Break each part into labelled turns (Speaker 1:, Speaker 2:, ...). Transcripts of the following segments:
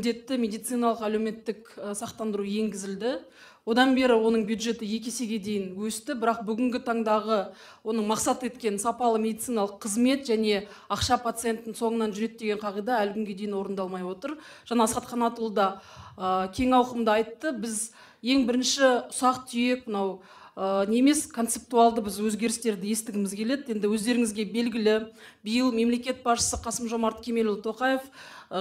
Speaker 1: міндетті медициналық әлеуметтік сақтандыру енгізілді. Одан бері оның бюджеті 2 есеге дейін өсті, бірақ бүгінгі таңдағы оның мақсат еткен сапалы медициналық қызмет және ақша пациенттің соңынан жүреді деген қағида әлі күнге дейін орындалмай отыр. Жаңа Асхат Қанатұлы да кең ауқымда айтты. Біз ең бірінші ұсақ түйек мынау немес концептуалды біз өзгерістерді естігіміз келеді. Енді өздеріңізге белгілі, биыл мемлекет басшысы Қасым-Жомарт Кемелұлы Тоқаев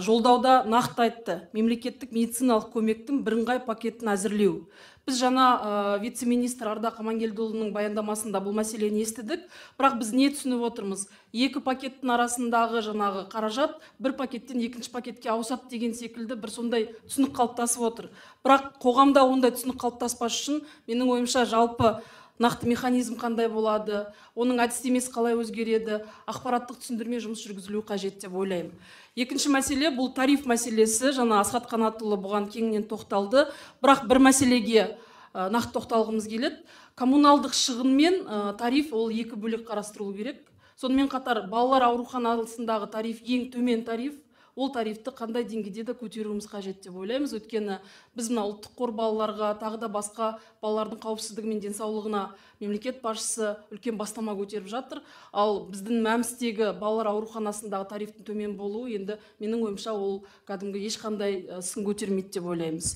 Speaker 1: жолдауда нақты айтты: мемлекеттік медициналық көмектің бірыңғай пакетін әзірлеу. Біз жаңа вице-министр Ардақ Амангелдіұлының баяндамасында бұл мәселені естідік, бірақ біз не түсініп отырмыз? Екі пакеттің арасындағы жаңағы қаражат бір пакеттен екінші пакетке ауысады деген секілді бір сондай түсінік қалыптасып отыр. Бірақ қоғамда ондай түсінік қалыптаспас үшін менің ойымша жалпы нақты механизм қандай болады, оның әдістемесі қалай өзгереді, ақпараттық түсіндірме жұмыс жүргізілуі қажет деп ойлаймын. Екінші мәселе бұл тариф мәселесі. Жаңа Асхат Қанатұлы бұған кеңінен тоқталды, бірақ бір мәселеге нақты тоқталғымыз келеді. Коммуналдық шығын мен тариф ол екі бөлек қарастырылу керек. Сонымен қатар балалар ауруханасындағы тариф ең төмен тариф. Ол тарифті қандай деңгейде де көтеруіміз қажет деп ойлаймыз. Өйткені біз мына ұлттық қор балаларға, тағы да басқа балалардың қауіпсіздігі мен денсаулығына мемлекет басшысы үлкен бастама көтеріп жатыр. Ал біздің мәмістегі балалар ауруханасындағы тарифтің төмен болуы енді менің ойымша ол кәдімгі ешқандай сын көтермейді деп ойлаймыз.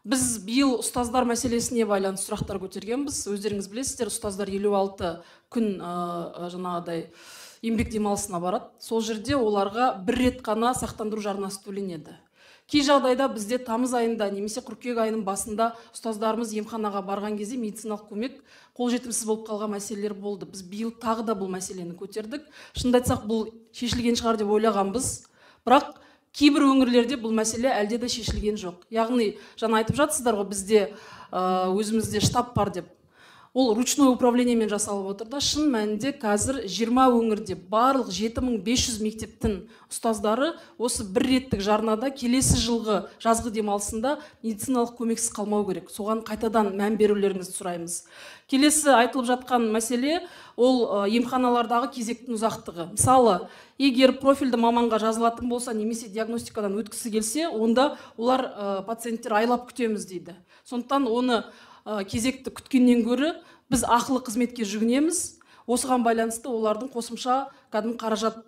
Speaker 1: Біз биыл ұстаздар мәселесіне байланысты сұрақтар көтергенбіз. Өздеріңіз білесіздер, ұстаздар 56 күн жаңағыдай еңбек демалысына барады. Сол жерде оларға бір рет қана сақтандыру жарнасы төленеді. Кей жағдайда бізде тамыз айында немесе қыркүйек айының басында ұстаздарымыз емханаға барған кезде медициналық көмек қолжетімсіз болып қалған мәселелер болды. Біз биыл тағы да бұл мәселені көтердік. Шынымды айтсақ, бұл шешілген шығар деп ойлағанбыз. Бірақ кейбір өңірлерде бұл мәселе әлде де шешілген жоқ. Яғни жаңа айтып жатсыздар ғой, бізде өзімізде штаб бар деп. Ол ручной управлениемен жасалып отыр да, шын мәнінде қазір 20 өңірде барлық 7500 мектептің ұстаздары осы бір реттік жарнада келесі жылғы жазғы демалысында медициналық көмексіз қалмау керек. Соған қайтадан мән берулеріңізді сұраймыз. Келесі айтылып жатқан мәселе ол емханалардағы кезектің ұзақтығы. Мысалы, егер профильді маманға жазылатын болса, немесе диагностикадан өткісі келсе, онда олар пациенттер айлап күтеміз дейді. Сондықтан оны кезекті күткеннен көрі біз ақылы қызметке жүгінеміз. Осыған байланысты олардың қосымша кәдімгі қаражат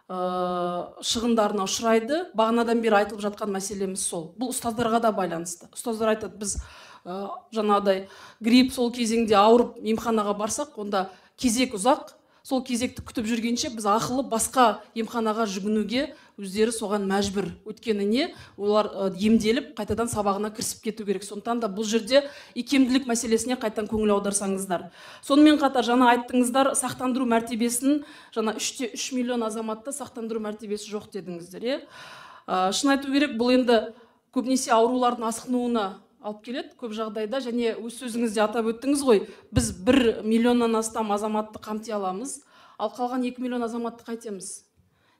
Speaker 1: шығындарына ұшырайды. Бағанадан бері айтылып жатқан мәселеміз сол. Бұл ұстаздарға да байланысты. Ұстаздар айтады, біз жаңағыдай грипп сол кезеңде ауырып емханаға барсақ, онда кезек ұзақ. Сол кезекті күтіп жүргенше біз ақылы басқа емханаға жүгінуге өздері соған мәжбүр. Өйткені не? Олар емделіп, қайтадан сабағына кірісіп кету керек. Сондықтан да бұл жерде икемділік мәселесіне қайтадан көңіл аударсаңыздар. Сонымен қатар жаңа айттыңыздар, сақтандыру мәртебесін, жаңа 3 миллион азаматта сақтандыру мәртебесі жоқ дедіңіздер. Шын айту керек, бұл енді көбінесе аурулардың асқынуына алып келеді көп жағдайда, және өз сөзіңізде атап өттіңіз ғой, біз 1 миллионнан астам азаматты қамти аламыз, ал қалған 2 миллион азаматты қайтеміз.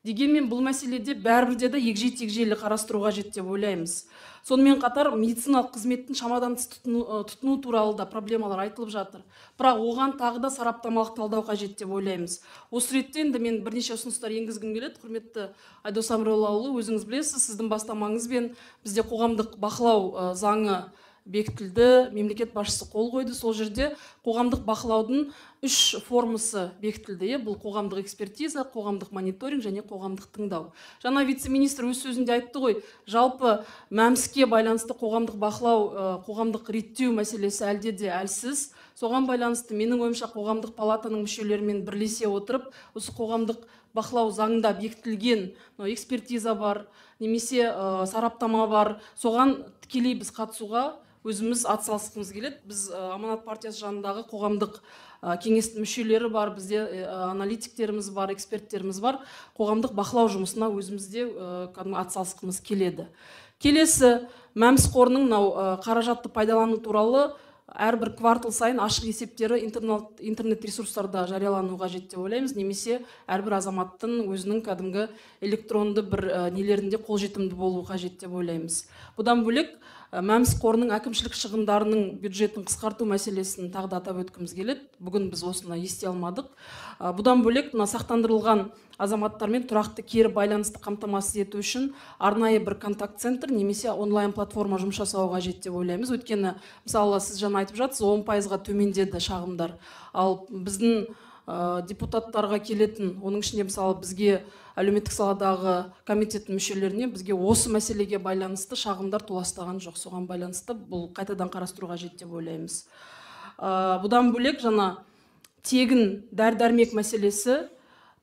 Speaker 1: Дегенмен бұл мәселеде бәрібірде де егжей-тегжейлі қарастыруға қажет деп ойлаймыз. Сонымен қатар медициналық қызметтің шамадан тыс тұтыну туралы да проблемалар айтылып жатыр. Бірақ оған тағы да сараптамалық талдау қажет деп ойлаймыз. Осы ретте енді мен бірнеше ұсыныстар енгізгім келеді. Құрметті Айдос Аманкелдіұлы, өзіңіз білесіз, сіздің бастамаңызбен бізде қоғамдық бақылау заңы бекітілді, мемлекет басшысы қол қойды. Сол жерде қоғамдық бақылаудың 3 формасы бекітілді. Бұл қоғамдық экспертиза, қоғамдық мониторинг және қоғамдық тыңдау. Жаңа вице-министр өз сөзінде айтты ғой, жалпы мәміске байланысты қоғамдық бақылау, қоғамдық реттеу мәселесі әлде де әлсіз. Соған байланысты менің ойымша қоғамдық палатаның мүшелерімен бірлесе отырып, осы қоғамдық бақылау заңында бекітілген экспертиза бар, немесе сараптама бар, соған тікелей біз қатысуға өзіміз атсалысқымыз келеді. Біз Аманат партиясы жанындағы қоғамдық кеңестің мүшелері бар, бізде аналитиктеріміз бар, эксперттеріміз бар. Қоғамдық бақылау жұмысына өзімізде атсалысқымыз келеді. Келесі, мәміс қорының қаражатты пайдалану туралы әрбір квартал сайын ашық есептері интернет ресурстарда жариялану қажет деп ойлаймыз, немесе әрбір азаматтың өзінің кәдімгі электронды бір нелерінде қолжетімді болу қажет деп ойлаймыз. Бұдан бөлек мәмс қорының әкімшілік шығындарының бюджетін қысқарту мәселесін тағы да атап өткіміз келеді. Бүгін біз осыны ести алмадық. Бұдан бөлек сақтандырылған азаматтармен тұрақты кері байланысты қамтамасыз ету үшін арнайы бір контакт-центр немесе онлайн платформа жұмыс жасау қажет деп ойлаймыз. Өйткені мысалы сіз жаңа айтып жатсыз, 10%-ға төмендеді шағымдар. Ал біздің депутаттарға келетін, оның ішінде мысалы бізге әлеуметтік саладағы комитеттің мүшелеріне бізге осы мәселеге байланысты шағымдар толастаған жоқ. Соған байланысты бұл қайтадан қарастыру қажет деп ойлаймыз. Бұдан бөлек жаңа тегін дәрі-дәрмек мәселесі,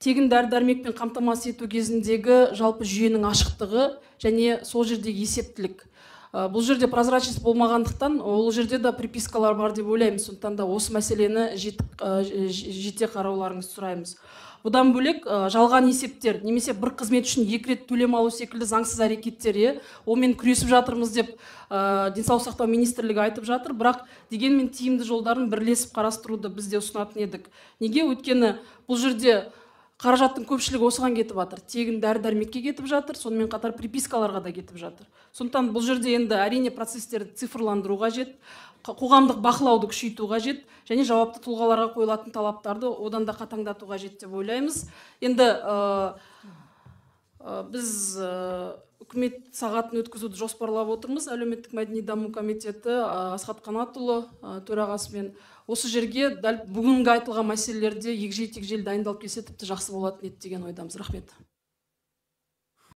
Speaker 1: тегін дәрі-дәрмекпен қамтамасыз ету кезіндегі жалпы жүйенің ашықтығы және сол жердегі есептілік. Бұл жерде прозрачность болмағандықтан, ол жерде де припискалар бар деп ойлаймыз. Сондықтан да осы мәселені жете қарауларыңызды сұраймыз. Бұдан бөлек жалған есептер немесе бір қызмет үшін 2 рет төлем алу секілді заңсыз әрекеттер, онымен күресіп жатырмыз деп денсаулық сақтау министрлігі айтып жатыр, бірақ дегенмен тиімді жолдарын бірлесіп қарастыруды біз де ұсынатын едік. Неге? Өйткені бұл жерде қаражаттың көпшілігі осыған кетіп жатыр. Тегін дәрі-дәрмекке кетіп жатыр, сонымен қатар припискаларға да кетіп жатыр. Сондықтан бұл жерде енді әрине процестерді цифрландыру қажет, қоғамдық бақылауды күшейту қажет, және жауапты тұлғаларға қойылатын талаптарды одан да қатаңдату қажет деп ойлаймыз. Енді біз үкімет сағатын өткізуді жоспарлап отырмыз. Әлеуметтік мәдени даму комитеті Асхат Қанатұлы төрағасымен осы жерге дәл бүгінгі айтылған мәселелерде егжей-тегжейлі дайындалып келсе тіпті жақсы болатын еді деген ойдамыз. Рахмет.